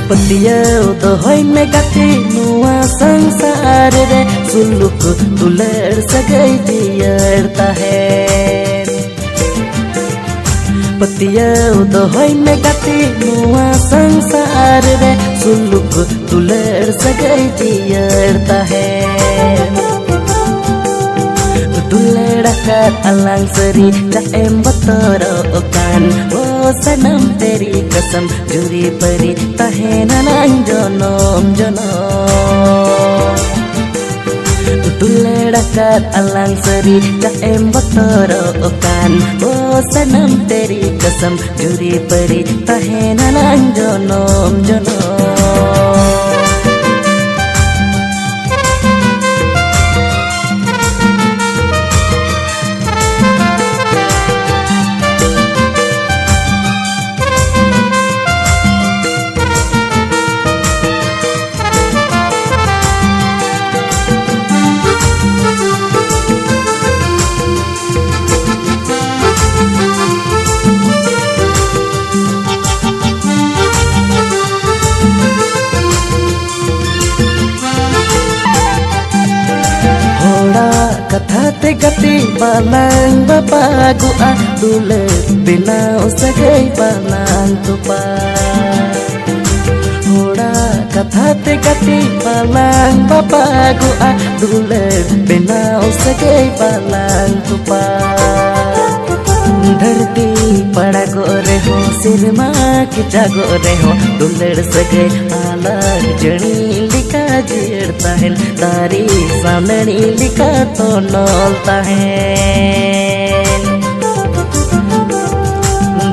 पतिया दोहै में गाथे नुआ संसार रे सुलुक दुलर सगई दियरता है। पतिया दोहै में गाथे नुआ संसार रे सुलुक दुलर सगई दियरता है। दुलड़ा कर अलांग सरी चाएम बतरो ओकान ओ सनम तेरी कसम जुरी परी तहेना नांग जनम जनम। दुलड़ा कर अलांग सरी चाएम बतरो ओकान ओ सनम तेरी कसम जुरी परी तहेना नांग जनम जनम। कथा ते गति बाlang bapa gua dule bina usagai balang tupa। होड़ा कथा ते गति बाlang bapa gua dule bina usagai balang tupa। धरती पड़ा गोरे हो सिरमा की जागोरे हो दुलड़ सगे आलग जड़ी लिखा जीरता है तारी सामने लिखा तो नौलता है।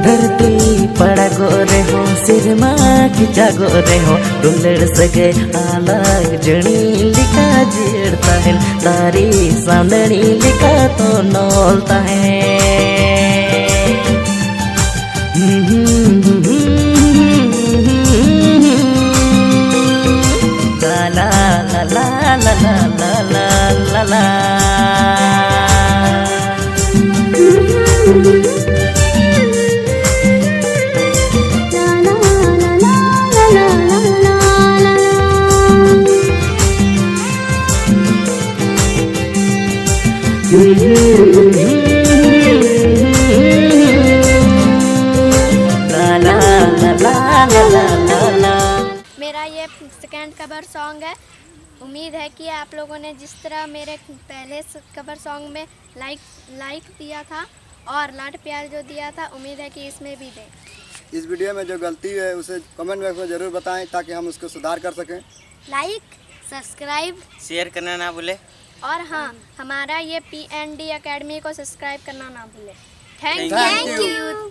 धरती पड़ा गोरे हो सिरमा की जागोरे हो दुलड़ सगे आलग जड़ी लिखा जीरता है तारी सामने लिखा तो नौलता है। La la la la la la la la la। मेरा ये सेकंड कवर सॉन्ग है। उम्मीद है कि आप लोगों ने जिस तरह मेरे पहले कवर सॉन्ग में लाइक दिया था और लाड प्यार जो दिया था, उम्मीद है कि इसमें भी दें। इस वीडियो में जो गलती है उसे कमेंट बॉक्स में ज़रूर बताएं ताकि हम उसको सुधार कर सकें। लाइक, सब्सक्राइब, शेयर करना ना भूले और हाँ, हमारा ये PND एकेडमी को सब्सक्राइब करना ना भूले। Thank you. यू।